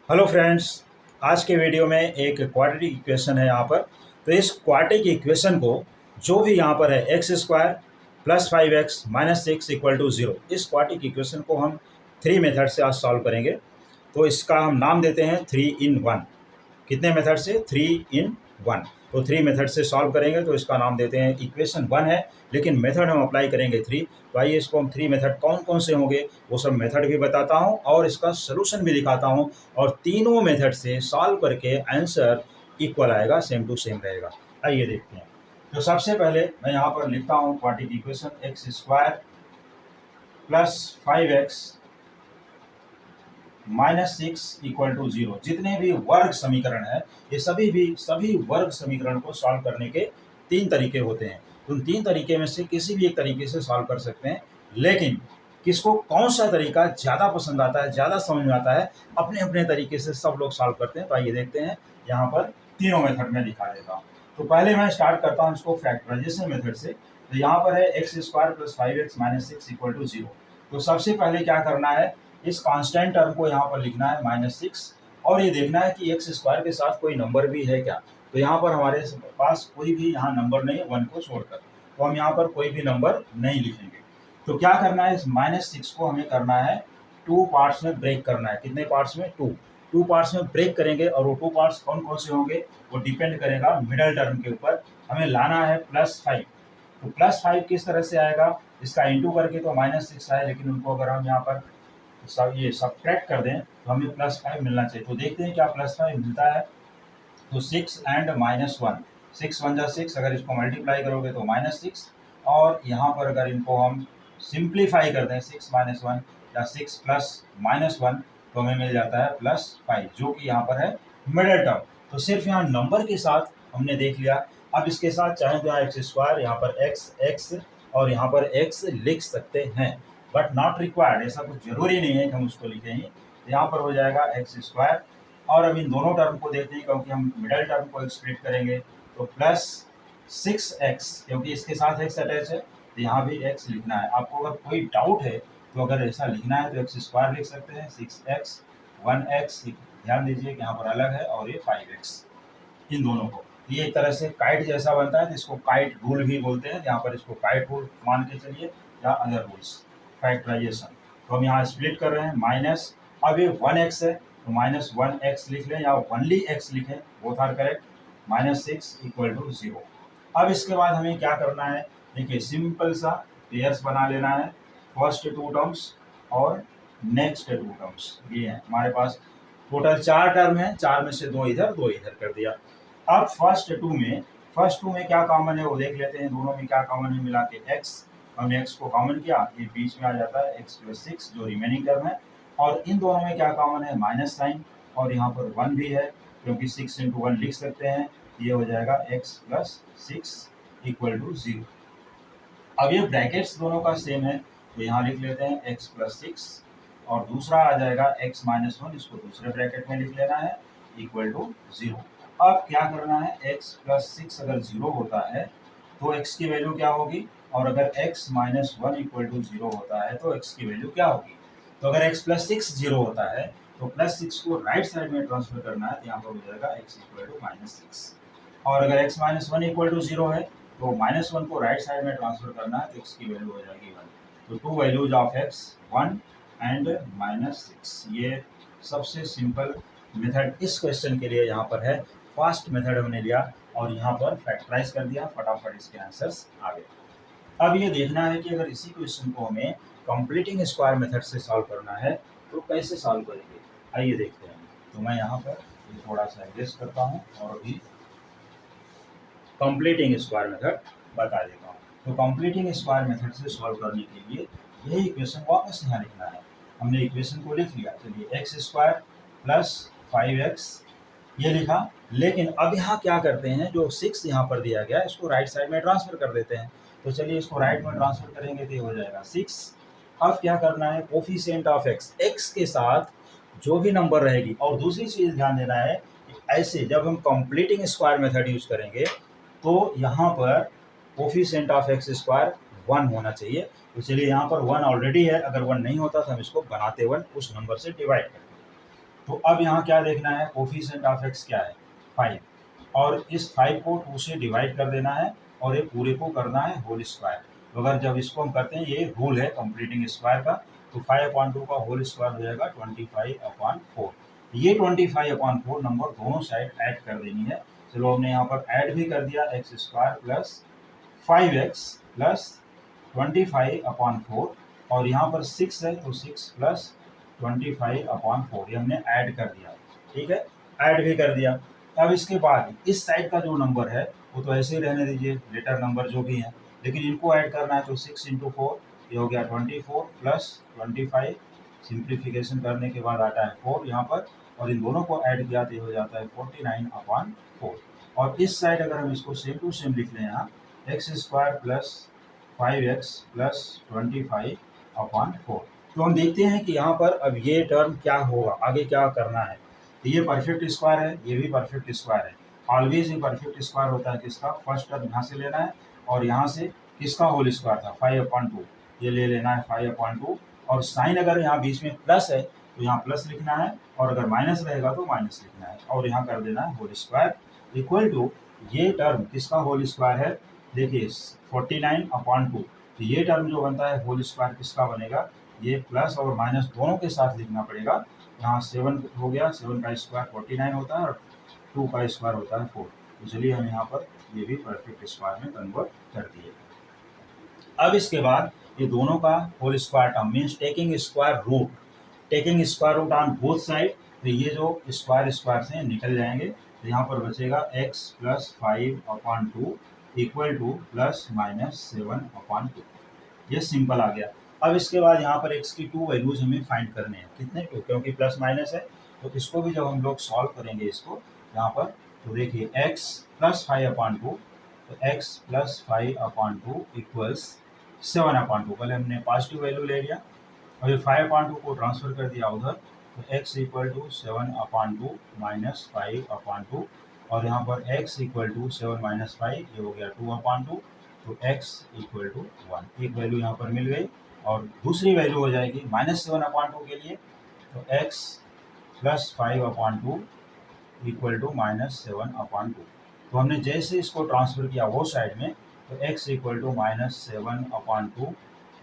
Hello friends, आज के video में एक क्वाड्रेटिक इक्वेशन है यहाँ पर। तो इस क्वाड्रेटिक इक्वेशन को जो भी यहाँ पर है x square plus 5x minus 6 equal to 0, इस क्वाड्रेटिक इक्वेशन को हम 3 मेथड से आज सॉल्व करेंगे। तो इसका हम नाम देते हैं 3 in 1। कितने मेथड से? 3 in 1। तो 3 मेथड से सॉल्व करेंगे तो इसका नाम देते हैं इक्वेशन 1 है, लेकिन मेथड हम अप्लाई करेंगे 3। तो आइए इसको हम 3 मेथड कौन कौन से होंगे वो सब मेथड भी बताता हूँ और इसका सोल्यूशन भी दिखाता हूँ, और तीनों मेथड से सॉल्व करके आंसर इक्वल आएगा, सेम टू सेम रहेगा। आइए देखते हैं। तो सबसे पहले मैं यहाँ पर लिखता हूँ quadratic equation x square plus 5x minus 6 equal to 0। जितने भी वर्ग समीकरण है ये सभी वर्ग समीकरण को सॉल्व करने के 3 तरीके होते हैं। उन 3 तरीके में से किसी भी एक तरीके से सॉल्व कर सकते हैं, लेकिन किसको कौन सा तरीका ज़्यादा पसंद आता है, ज़्यादा समझ में आता है, अपने अपने तरीके से सब लोग सॉल्व करते हैं। तो आइए देखते हैं, यहाँ पर तीनों मेथड में दिखा देता हूँ। तो पहले मैं स्टार्ट करता हूँ इसको फैक्टराइजेशन मेथड से। तो यहाँ पर है x square plus 5x minus 6 equal to 0। तो सबसे पहले क्या करना है, इस कांस्टेंट टर्म को यहाँ पर लिखना है -6, और ये देखना है कि एक्स स्क्वायर के साथ कोई नंबर भी है क्या। तो यहाँ पर हमारे पास कोई भी यहाँ नंबर नहीं है 1 को छोड़कर, तो हम यहाँ पर कोई भी नंबर नहीं लिखेंगे। तो क्या करना है, इस -6 को हमें करना है 2 पार्ट्स में ब्रेक करना है। कितने पार्ट्स में? 2 पार्ट्स में ब्रेक करेंगे, और वो 2 पार्ट्स कौन कौन से होंगे वो डिपेंड करेगा मिडल टर्म के ऊपर। हमें लाना है +5। तो +5 किस तरह से आएगा, इसका इंटू करके तो -6 आए, लेकिन उनको अगर हम यहाँ पर सब ये सब्ट्रैक्ट कर दें तो हमें +5 मिलना चाहिए। तो देखते हैं क्या +5 मिलता है। तो 6 एंड -1, 6 1 जा 6, अगर इसको मल्टीप्लाई करोगे तो -6, और यहाँ पर अगर इनको हम सिंप्लीफाई कर दें 6 - 1 या 6 + -1, तो हमें मिल जाता है +5, जो कि यहाँ पर है मिडल टर्म। तो सिर्फ यहाँ नंबर के साथ हमने देख लिया। अब इसके साथ चाहें तो यहाँ एक्स स्क्वायर, यहाँ पर x और यहाँ पर x लिख सकते हैं, बट नॉट रिक्वायर्ड। ऐसा कुछ जरूरी नहीं है कि हम उसको लिखें ही। तो यहाँ पर हो जाएगा एक्स स्क्वायर, और अब इन दोनों टर्म को देखते हैं क्योंकि हम मिडल टर्म को स्प्लिट करेंगे। तो +6x, क्योंकि इसके साथ x अटैच है तो यहाँ भी x लिखना है। आपको अगर कोई डाउट है तो अगर ऐसा लिखना है तो एक्स स्क्वायर लिख सकते हैं, 6x 1x, ध्यान दीजिए कि यहाँ पर अलग है, और ये 5x, इन दोनों को। ये एक तरह से काइट जैसा बनता है, तो इसको काइट रूल भी बोलते हैं। यहाँ पर इसको काइट रूल मान के चलिए, या अदर रूल्स फैक्टराइजेशन। तो हम यहाँ स्प्लिट कर रहे हैं माइनस, अब ये 1x है तो -1x लिख लें, या ओनली x लिखें, both are correct. -6 equal to 0। अब इसके बाद हमें क्या करना है, देखिए सिंपल सा पेयर्स बना लेना है। फर्स्ट 2 टर्म्स और नेक्स्ट 2 टर्म्स, ये है हमारे पास। टोटल 4 टर्म है, 4 में से 2 इधर 2 इधर कर दिया। अब फर्स्ट टू में क्या कॉमन है वो देख लेते हैं। दोनों में क्या कॉमन है, मिला के x, हमने x को कॉमन किया, ये बीच में आ जाता है x + 6 जो रिमेनिंग टर्म है। और इन दोनों में क्या कॉमन है, माइनस साइन, और यहाँ पर 1 भी है, क्योंकि 6 × 1 लिख सकते हैं। ये हो जाएगा x + 6 इक्वल टू 0। अब ये ब्रैकेट्स दोनों का सेम है, तो यहाँ लिख लेते हैं x + 6, और दूसरा आ जाएगा x - 1, इसको दूसरे ब्रैकेट में लिख लेना है, इक्वल टू 0। अब क्या करना है, x + 6 अगर 0 होता है तो x की वैल्यू क्या होगी, और अगर x - 1 इक्वल टू 0 होता है तो x की वैल्यू क्या होगी। तो अगर x + 6 0 होता है तो +6 को राइट साइड में ट्रांसफर करना है, तो यहाँ पर हो जाएगा x इक्वल टू -6। और अगर x - 1 इक्वल टू 0 है तो -1 को राइट साइड में ट्रांसफर करना है, तो x की वैल्यू हो जाएगी 1। तो 2 वैल्यूज ऑफ x 1 एंड -6। ये सबसे सिंपल मेथड इस क्वेश्चन के लिए यहाँ पर है। फास्ट मेथड हमने लिया और यहाँ पर फैक्टराइज कर दिया, फटाफट इसके आंसर्स आ गए। अब ये देखना है कि अगर इसी क्वेश्चन को हमें कंप्लीटिंग स्क्वायर मेथड से सॉल्व करना है तो कैसे सॉल्व करेंगे, आइए देखते हैं। तो मैं यहाँ पर ये थोड़ा सा एडजस्ट करता हूँ और अभी कंप्लीटिंग स्क्वायर मेथड बता देता हूँ। तो कंप्लीटिंग स्क्वायर मेथड से सॉल्व करने के लिए यही इक्वेशन वापस यहाँ लिखना है। हमने इक्वेशन को लिख लिया, चलिए एक्स स्क्वायर प्लस 5x ये लिखा, लेकिन अब यहाँ क्या करते हैं, जो 6 यहाँ पर दिया गया है इसको राइट साइड में ट्रांसफर कर देते हैं। तो चलिए इसको राइट में ट्रांसफर करेंगे तो ये हो जाएगा 6। अब क्या करना है, कोफिशिएंट ऑफ x के साथ जो भी नंबर रहेगी। और दूसरी चीज़ ध्यान देना है, ऐसे जब हम कंप्लीटिंग स्क्वायर मेथड यूज करेंगे तो यहाँ पर कोफिशिएंट ऑफ x स्क्वायर 1 होना चाहिए। तो चलिए यहाँ पर 1 ऑलरेडी है, अगर 1 नहीं होता तो हम इसको बनाते 1 उस नंबर से डिवाइड करते। तो अब यहाँ क्या देखना है, कोफिशिएंट ऑफ x क्या है 5, और इस 5 को 2 से डिवाइड कर देना है और ये पूरे को करना है होल स्क्वायर। तो अगर जब इसको हम करते हैं, ये रूल है कंप्लीटिंग स्क्वायर का, तो 5/2 का होल स्क्वायर हो जाएगा 25/4। ये 25/4 नंबर दोनों साइड ऐड कर देनी है। चलो हमने यहाँ पर ऐड भी कर दिया, x square plus 5x plus 25/4, और यहाँ पर 6 है तो 6 प्लस 25/4 ये हमने ऐड कर दिया। ठीक है, ऐड भी कर दिया। अब इसके बाद इस साइड का जो नंबर है वो तो ऐसे ही रहने दीजिए, लेटर नंबर जो भी हैं, लेकिन इनको ऐड करना है। तो 6 × 4 ये हो गया 24 प्लस 25, सिंप्लीफिकेशन करने के बाद आता है 4 यहाँ पर, और इन दोनों को ऐड किया तो ये हो जाता है 49/4। और इस साइड अगर हम इसको सेम टू सेम लिख लें यहाँ, x square plus 5x plus 25/4। तो हम देखते हैं कि यहाँ पर अब ये टर्म क्या होगा, आगे क्या करना है। तो ये परफेक्ट स्क्वायर है, ये भी परफेक्ट स्क्वायर है। ऑलवेज ये परफेक्ट स्क्वायर होता है किसका, फर्स्ट टर्म यहाँ से लेना है, और यहाँ से किसका होल स्क्वायर था 5/2, ये ले लेना है 5/2। और साइन अगर यहाँ बीच में प्लस है तो यहाँ प्लस लिखना है, और अगर माइनस रहेगा तो माइनस लिखना है, और यहाँ कर देना है होल स्क्वायर इक्वल टू ये टर्म किसका होल स्क्वायर है, देखिए 49/2। तो ये टर्म जो बनता है होल स्क्वायर किसका बनेगा, ये प्लस और माइनस दोनों के साथ लिखना पड़ेगा। यहाँ 7 हो गया, 7 का स्क्वायर 49 होता है, और 2 का स्क्वायर होता है 4। तो चलिए हम यहाँ पर ये भी परफेक्ट स्क्वायर में कन्वर्ट कर दिए। अब इसके बाद ये दोनों का whole square term means taking square root, taking square root on both side. तो ये जो स्क्वायर स्क्वायर से निकल जाएंगे, तो यहाँ पर बचेगा x plus 5/2 equal two plus minus 7/2। ये सिंपल आ गया। अब इसके बाद यहाँ पर x की 2 वैल्यूज हमें फाइंड करने हैं, कितने 2, क्योंकि प्लस माइनस है। तो इसको भी जब हम लोग सॉल्व करेंगे इसको यहाँ पर, तो देखिए x प्लस 5/2, तो x प्लस 5/2 इक्वल्स 7/2। पहले हमने पॉजिटिव वैल्यू ले लिया, और ये 5/2 को ट्रांसफर कर दिया उधर, तो x इक्वल टू 7/2 माइनस 5/2, और यहाँ पर x इक्वल टू 7 माइनस 5 ये हो गया 2/2। तो x इक्वल टू 1, एक वैल्यू यहाँ पर मिल गई, और दूसरी वैल्यू हो जाएगी -7/2 के लिए, तो x प्लस 5/2 इक्वल टू -7/2। तो हमने जैसे इसको ट्रांसफर किया वो साइड में, तो x इक्वल टू -7/2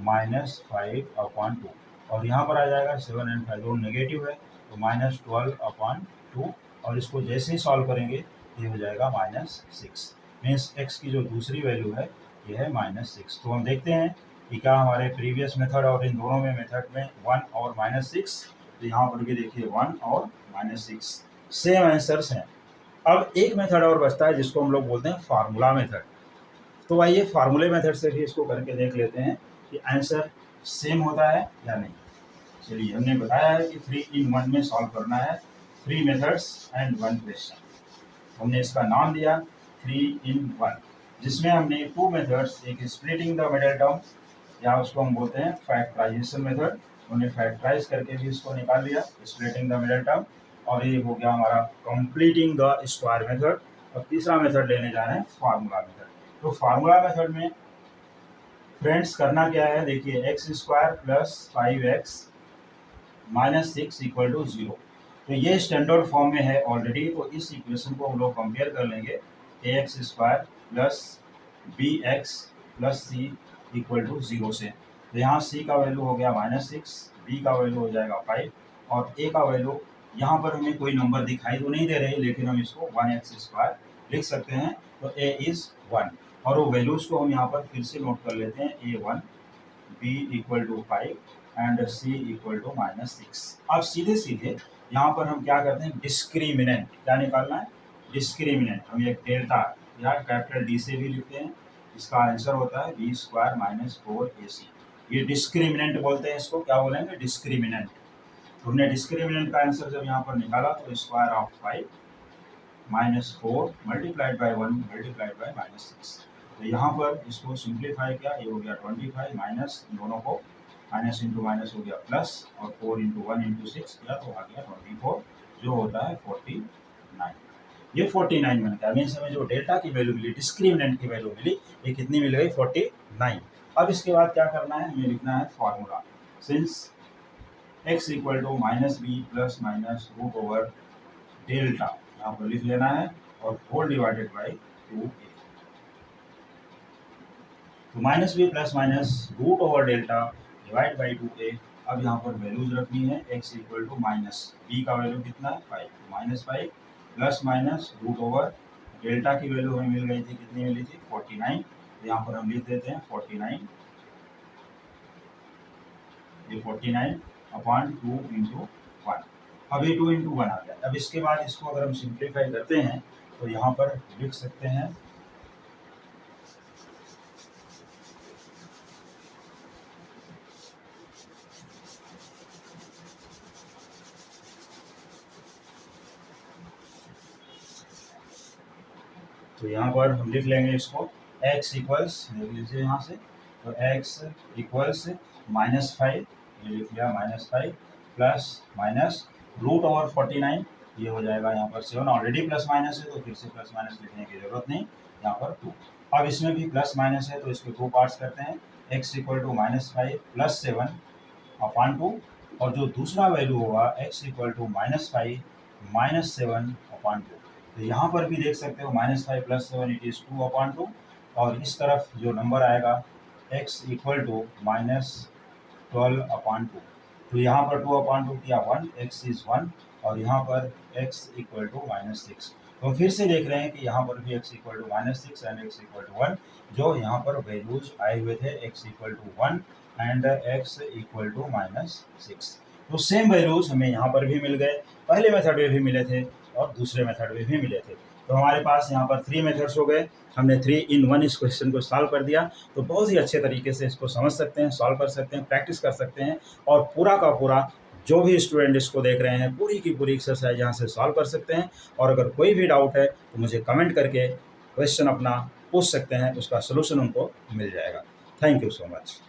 माइनस 5/2, और यहाँ पर आ जाएगा 7 और 5 दोनों नेगेटिव है, तो -12/2, और इसको जैसे ही सॉल्व करेंगे ये हो जाएगा -6। मीन्स x की जो दूसरी वैल्यू है ये है -6। तो हम देखते हैं कि क्या हमारे प्रीवियस मेथड और इन दोनों में मेथड में 1 और -6, तो यहाँ पर भी देखिए 1 और -6 सेम आंसर्स हैं। अब एक मेथड और बचता है जिसको हम लोग बोलते हैं फार्मूला मेथड। तो आइए फार्मूले मेथड से भी इसको करके देख लेते हैं कि आंसर सेम होता है या नहीं। चलिए, हमने बताया है कि 3 in 1 में सॉल्व करना है, 3 मेथड्स एंड 1 क्वेश्चन। हमने इसका नाम दिया 3 in 1, जिसमें हमने 2 मेथड्स, एक स्प्लिटिंग द मिडिल टर्म या उसको हम बोलते हैं फैक्टराइजेशन मेथड, हमने फैक्टराइज करके भी इसको निकाल लिया स्प्लिटिंग द मिडिल टर्म, और ये हो गया हमारा कंप्लीटिंग द स्क्वायर मेथड। और तीसरा मेथड लेने जा रहे हैं फार्मूला मेथड। तो फार्मूला मेथड में फ्रेंड्स करना क्या है, देखिए x square plus 5x minus 6 equal to 0। तो ये स्टैंडर्ड फॉर्म में है ऑलरेडी, तो इस इक्वेशन को हम लोग कंपेयर कर लेंगे ax square plus bx plus c equal to 0 से। तो यहाँ c का वैल्यू हो गया -6, b का वैल्यू हो जाएगा 5, और a का वैल्यू यहाँ पर हमें कोई नंबर दिखाई तो नहीं दे रहे, लेकिन हम इसको 1x स्क्वायर लिख सकते हैं। तो a इज़ 1, और वो वैल्यूज़ को हम यहाँ पर फिर से नोट कर लेते हैं, a1 b equal to 5 and c equal to -6। अब सीधे सीधे यहाँ पर हम क्या करते हैं, डिस्क्रिमिनेंट क्या निकालना है, डिस्क्रिमिनेंट हम एक डेल्टा या कैपिटल D से भी लिखते हैं। इसका आंसर होता है b स्क्वायर माइनस 4ac। ये डिस्क्रिमिनेंट बोलते हैं, इसको क्या बोलेंगे, डिस्क्रिमिनेंट। तो हमने डिस्क्रिमिनेंट का आंसर जब यहाँ पर निकाला, तो square of 5 -4 multiplied by 1 multiplied by -6। तो यहाँ पर इसको सिंप्लीफाई किया, ये हो गया 25 माइनस, दोनों को माइनस इंटू माइनस हो गया प्लस, और 4 इंटू 1 इंटू 6 किया तो आ गया 24, जो होता है 49। ये 49 बन गया। मीन्स हमें जो डेल्टा की वैल्यू मिली, डिस्क्रिमिनेंट की वैल्यू मिली, ये कितनी मिल गई, 49। अब इसके बाद क्या करना है, हमें लिखना है formula. Since x equal to minus b plus minus root over delta यहाँ पर लिख लेना है और होल डिवाइडेड बाई 2a। तो minus b plus minus root over delta divide by 2a। अब यहाँ पर वैल्यूज रखनी है, x equal to minus b का वैल्यू कितना है 5, minus 5 plus minus root over delta की वैल्यू हमें मिल गई थी, कितनी मिली थी 49। यहाँ पर हम लिख देते हैं 49, ये 49 अपॉन 2 इंटू 1। अब ये 2 इंटू 1 आ गया। अब इसके बाद इसको अगर हम सिंप्लीफाई करते हैं तो यहाँ पर लिख सकते हैं तो यहाँ पर हम लिख लेंगे इसको x इक्वल्स, देख लीजिए यहाँ से, तो x इक्वल्स माइनस 5, ये लिख लिया minus 5 plus minus root over 49, ये हो जाएगा यहाँ पर 7, ऑलरेडी प्लस माइनस है तो फिर से प्लस माइनस लिखने की जरूरत नहीं, यहाँ पर 2। अब इसमें भी प्लस माइनस है तो इसके 2 पार्ट्स करते हैं, x equal to minus 5 plus 7 upon 2, और जो दूसरा वैल्यू होगा x equal to minus 5 minus 7 upon 2। तो यहाँ पर भी देख सकते हो minus 5 plus 7 it is 2 upon 2, और इस तरफ जो नंबर आएगा x equal to minus 12 upon 2। तो यहाँ पर 2 अपॉन 2 किया 1, x इज़ 1, और यहाँ पर x इक्वल टू माइनस 6। तो फिर से देख रहे हैं कि यहाँ पर भी x equal to minus 6 and x equal to 1, जो यहाँ पर वैल्यूज आए हुए थे x equal to 1 and x equal to minus 6। तो सेम वैल्यूज हमें यहाँ पर भी मिल गए, पहले मेथड में भी मिले थे और दूसरे मेथड में भी मिले थे। तो हमारे पास यहाँ पर 3 मेथड्स हो गए, हमने 3 in 1 इस क्वेश्चन को सॉल्व कर दिया। तो बहुत ही अच्छे तरीके से इसको समझ सकते हैं, सॉल्व कर सकते हैं, प्रैक्टिस कर सकते हैं, और पूरा का पूरा जो भी स्टूडेंट इसको देख रहे हैं पूरी की पूरी एक्सरसाइज यहाँ से सॉल्व कर सकते हैं। और अगर कोई भी डाउट है तो मुझे कमेंट करके क्वेश्चन अपना पूछ सकते हैं, उसका सलूशन उनको मिल जाएगा। Thank you so much.